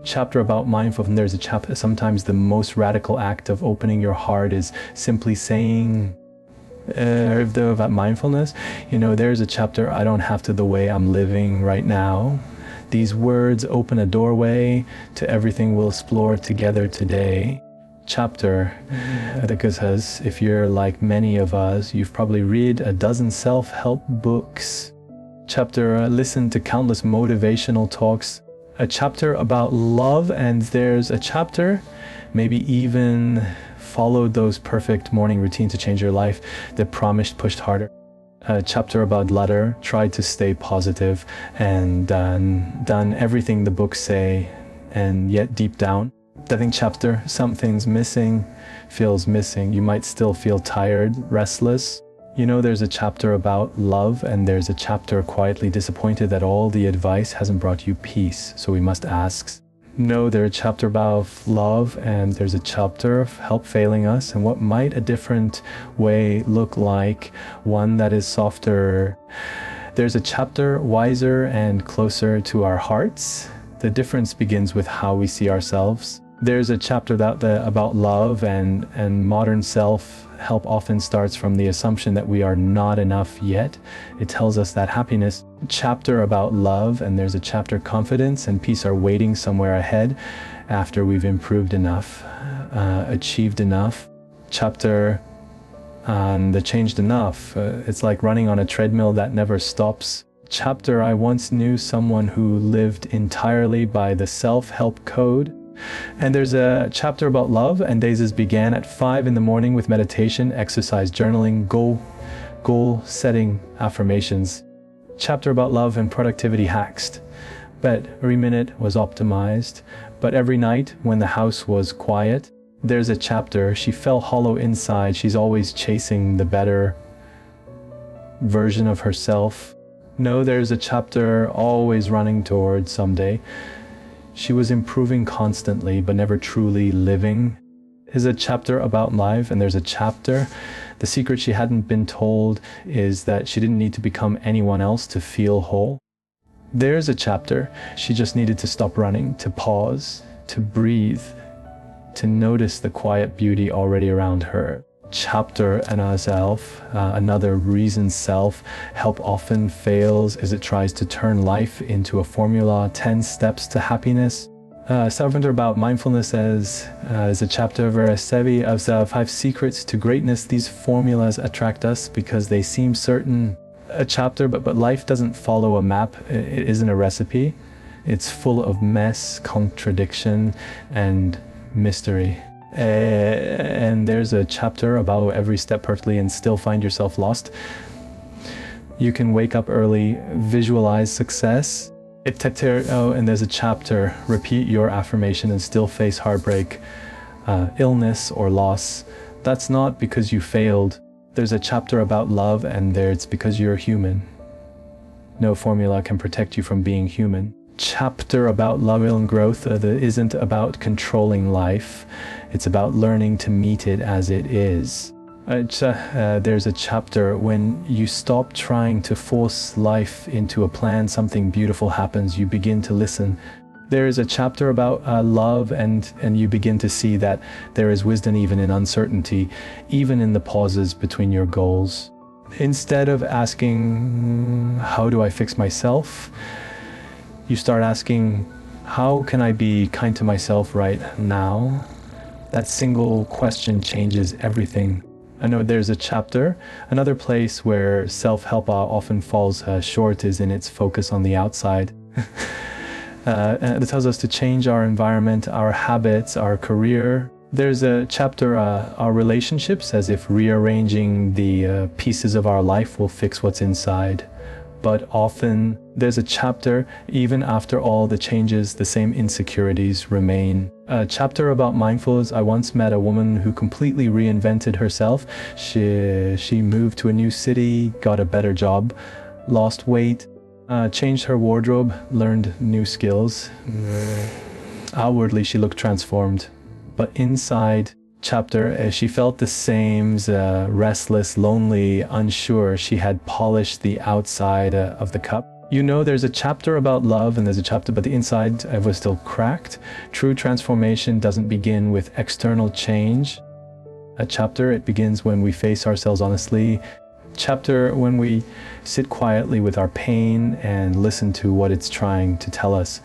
Chapter about mindfulness. There's a chapter, sometimes the most radical act of opening your heart is simply saying, about mindfulness, there's a chapter, I don't have to the way I'm living right now. These words open a doorway to everything we'll explore together today. Chapter, because if you're like many of us, you've probably read a dozen self-help books. Chapter, listen to countless motivational talks. A chapter about love, and there's a chapter, maybe even followed those perfect morning routines to change your life that promised pushed harder. A chapter about ladder, tried to stay positive and done everything the books say, and yet deep down. I think chapter, something's missing, feels missing. You might still feel tired, restless. There's a chapter about love, and there's a chapter quietly disappointed that all the advice hasn't brought you peace, so we must ask. No, there's a chapter about love, and there's a chapter of help failing us, and what might a different way look like, one that is softer. There's a chapter wiser and closer to our hearts. The difference begins with how we see ourselves. There's a chapter about love, and modern self-help often starts from the assumption that we are not enough yet. It tells us that happiness. Chapter about love, and there's a chapter confidence and peace are waiting somewhere ahead after we've improved enough, achieved enough. Chapter on the changed enough. It's like running on a treadmill that never stops. Chapter, I once knew someone who lived entirely by the self-help code. And there's a chapter about love, and days began at 5 in the morning with meditation, exercise, journaling, goal setting, affirmations. Chapter about love and productivity hacks. But every minute was optimized. But every night when the house was quiet, there's a chapter, she felt hollow inside. She's always chasing the better version of herself. No, there's a chapter always running towards someday. She was improving constantly, but never truly living. Is a chapter about life, and there's a chapter. The secret she hadn't been told is that she didn't need to become anyone else to feel whole. There's a chapter. She just needed to stop running, to pause, to breathe, to notice the quiet beauty already around her. Chapter and herself, another reason self-help often fails is it tries to turn life into a formula, 10 steps to happiness. Self-inter about mindfulness as a chapter of Sevi of 5 secrets to greatness. These formulas attract us because they seem certain. A chapter, but life doesn't follow a map. It isn't a recipe. It's full of mess, contradiction, and mystery. And there's a chapter about every step perfectly and still find yourself lost. You can wake up early, visualize success. And there's a chapter, repeat your affirmation and still face heartbreak, illness or loss. That's not because you failed. There's a chapter about love, and it's because you're human. No formula can protect you from being human. Chapter about love and growth that isn't about controlling life. It's about learning to meet it as it is. There's a chapter when you stop trying to force life into a plan, something beautiful happens, you begin to listen. There is a chapter about love, and you begin to see that there is wisdom even in uncertainty, even in the pauses between your goals. Instead of asking, how do I fix myself? You start asking, how can I be kind to myself right now? That single question changes everything. I know there's a chapter. Another place where self-help often falls short is in its focus on the outside. It tells us to change our environment, our habits, our career. There's a chapter, our relationships, as if rearranging the pieces of our life will fix what's inside. But often there's a chapter, even after all the changes, the same insecurities remain. A chapter about mindfulness. I once met a woman who completely reinvented herself. She moved to a new city, got a better job, lost weight, changed her wardrobe, learned new skills. Outwardly, she looked transformed. But inside, chapter, she felt the same, restless, lonely, unsure. She had polished the outside of the cup. You know, there's a chapter about love and there's a chapter, but the inside I was still cracked. True transformation doesn't begin with external change. A chapter, it begins when we face ourselves honestly. Chapter when we sit quietly with our pain and listen to what it's trying to tell us.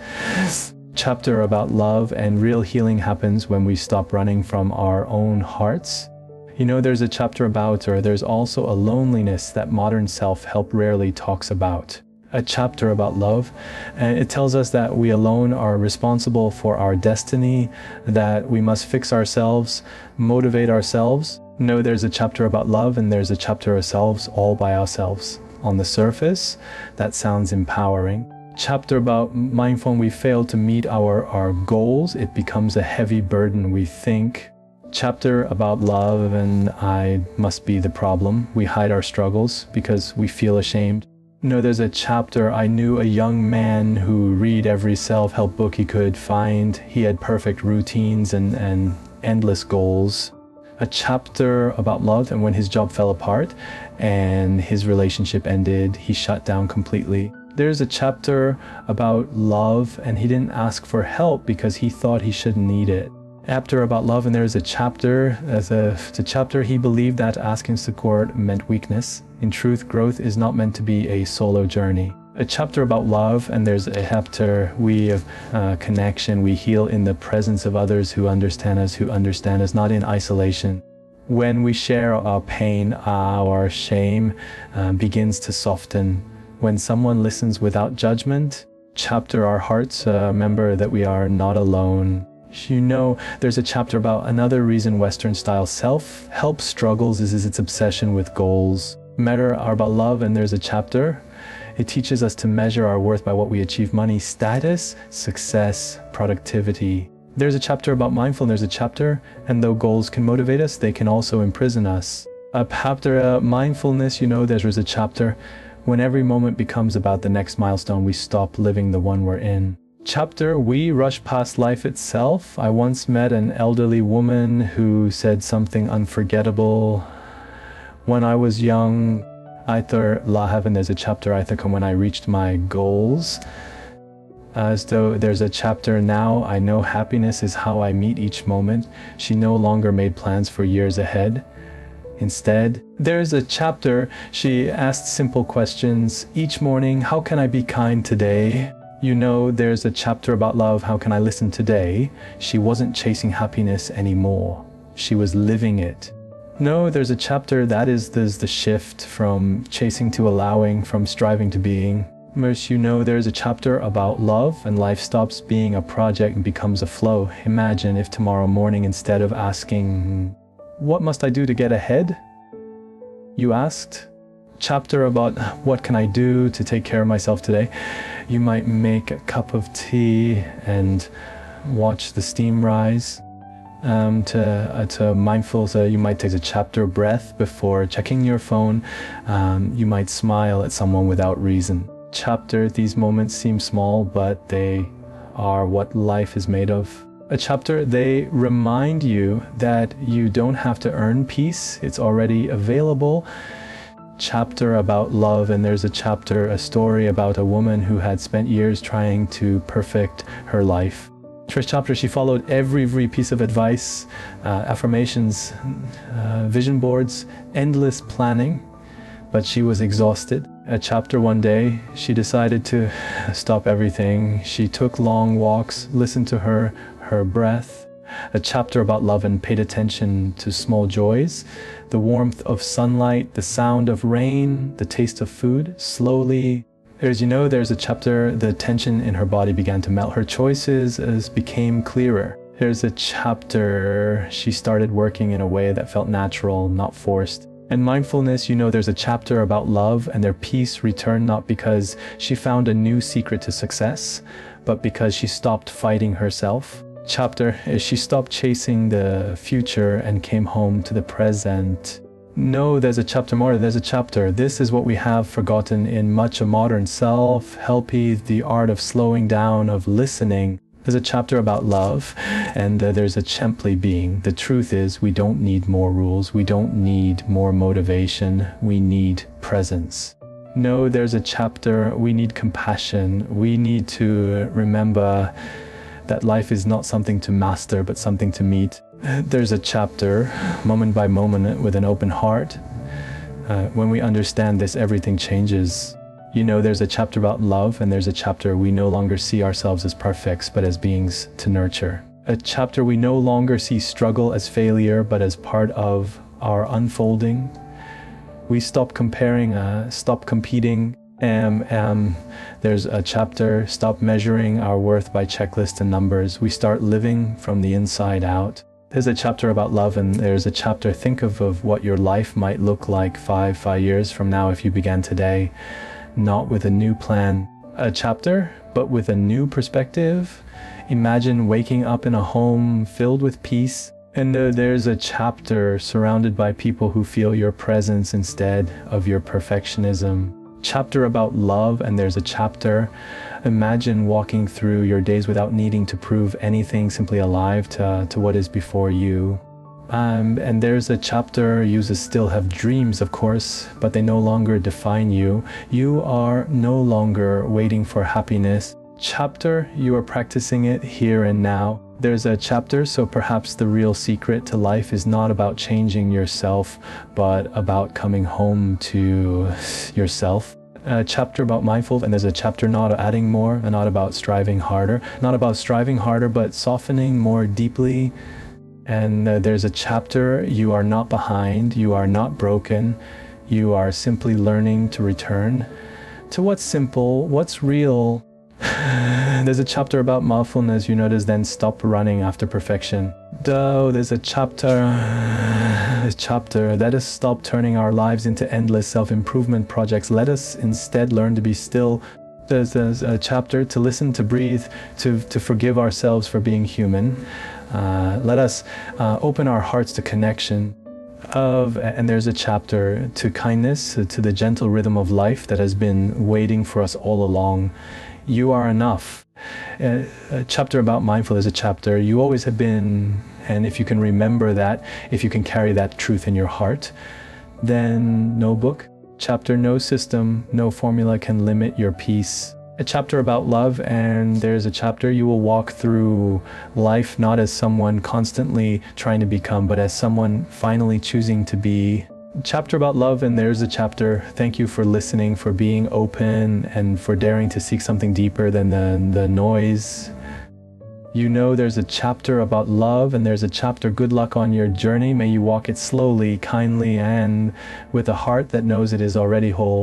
Chapter about love and real healing happens when we stop running from our own hearts. You know, there's a chapter about, or there's also a loneliness that modern self-help rarely talks about. A chapter about love, and it tells us that we alone are responsible for our destiny, that we must fix ourselves, motivate ourselves. No, there's a chapter about love and there's a chapter ourselves, all by ourselves. On the surface, that sounds empowering. Chapter about mindful, we fail to meet our goals, it becomes a heavy burden, we think. Chapter about love and I must be the problem. We hide our struggles because we feel ashamed. No, there's a chapter, I knew a young man who read every self-help book he could find. He had perfect routines and endless goals. A chapter about love and when his job fell apart and his relationship ended, he shut down completely. There's a chapter about love and he didn't ask for help because he thought he shouldn't need it. Chapter about love and there's a chapter, it's a chapter he believed that asking support meant weakness. In truth, growth is not meant to be a solo journey. A chapter about love and there's a chapter we have connection, we heal in the presence of others who understand us, not in isolation. When we share our pain, our shame begins to soften. When someone listens without judgment, chapter our hearts, remember that we are not alone. You know, there's a chapter about another reason Western-style self-help struggles is its obsession with goals. Matter are about love and there's a chapter. It teaches us to measure our worth by what we achieve, money, status, success, productivity. There's a chapter about mindful, there's a chapter, and though goals can motivate us, they can also imprison us. A chapter, mindfulness, you know, there's a chapter. When every moment becomes about the next milestone, we stop living the one we're in. Chapter, we rush past life itself. I once met an elderly woman who said something unforgettable. When I was young, I thought love, and there's a chapter, I think, when I reached my goals. As though there's a chapter now, I know happiness is how I meet each moment. She no longer made plans for years ahead. Instead, there's a chapter, she asked simple questions each morning. How can I be kind today? You know, there's a chapter about love. How can I listen today? She wasn't chasing happiness anymore. She was living it. No, there's a chapter there's the shift from chasing to allowing, from striving to being. Most, you know, there's a chapter about love and life stops being a project and becomes a flow. Imagine if tomorrow morning, instead of asking, what must I do to get ahead? You asked, chapter about what can I do to take care of myself today? You might make a cup of tea and watch the steam rise. To mindful, so you might take a chapter breath before checking your phone. You might smile at someone without reason. Chapter, these moments seem small, but they are what life is made of. A chapter, they remind you that you don't have to earn peace. It's already available. Chapter about love, and there's a chapter, a story about a woman who had spent years trying to perfect her life. First chapter, she followed every piece of advice, affirmations, vision boards, endless planning, but she was exhausted. A chapter, one day, she decided to stop everything. She took long walks, listened to her breath. A chapter about love and paid attention to small joys, the warmth of sunlight, the sound of rain, the taste of food. Slowly, there's a chapter, the tension in her body began to melt. Her choices became clearer. There's a chapter, she started working in a way that felt natural, not forced. And mindfulness, there's a chapter about love and their peace returned not because she found a new secret to success, but because she stopped fighting herself. Chapter is she stopped chasing the future and came home to the present. No, there's a chapter more, there's a chapter. This is what we have forgotten in much of modern self-helpy, the art of slowing down, of listening. There's a chapter about love, and there's a gently being. The truth is, we don't need more rules. We don't need more motivation. We need presence. No, there's a chapter, we need compassion. We need to remember that life is not something to master, but something to meet. There's a chapter, moment by moment, with an open heart. When we understand this, everything changes. You know, there's a chapter about love, and there's a chapter we no longer see ourselves as perfects, but as beings to nurture. A chapter we no longer see struggle as failure, but as part of our unfolding. We stop comparing, stop competing. There's a chapter, stop measuring our worth by checklists and numbers. We start living from the inside out. There's a chapter about love, and there's a chapter, think of what your life might look like five years from now if you began today, not with a new plan. A chapter, but with a new perspective. Imagine waking up in a home filled with peace. And there's a chapter surrounded by people who feel your presence instead of your perfectionism. Chapter about love, and there's a chapter. Imagine walking through your days without needing to prove anything, simply alive to what is before you. And there's a chapter, you still have dreams, of course, but they no longer define you. You are no longer waiting for happiness. Chapter, you are practicing it here and now. There's a chapter, so perhaps the real secret to life is not about changing yourself, but about coming home to yourself. A chapter about mindful, and there's a chapter not adding more, and not about striving harder. Not about striving harder, but softening more deeply. And there's a chapter, you are not behind, you are not broken, you are simply learning to return to what's simple, what's real. There's a chapter about mindfulness, you notice, then stop running after perfection. There's a chapter, let us stop turning our lives into endless self-improvement projects. Let us instead learn to be still. There's a chapter to listen, to breathe, to forgive ourselves for being human. Let us open our hearts to connection. And there's a chapter to kindness, to the gentle rhythm of life that has been waiting for us all along. You are enough. A chapter about mindfulness is a chapter you always have been, and if you can remember that, if you can carry that truth in your heart, then no book, chapter, no system, no formula can limit your peace. A chapter about love, and there's a chapter you will walk through life not as someone constantly trying to become, but as someone finally choosing to be. Chapter about love, and there's a chapter, thank you for listening, for being open, and for daring to seek something deeper than the noise. You know, there's a chapter about love, and there's a chapter, good luck on your journey. May you walk it slowly, kindly, and with a heart that knows it is already whole.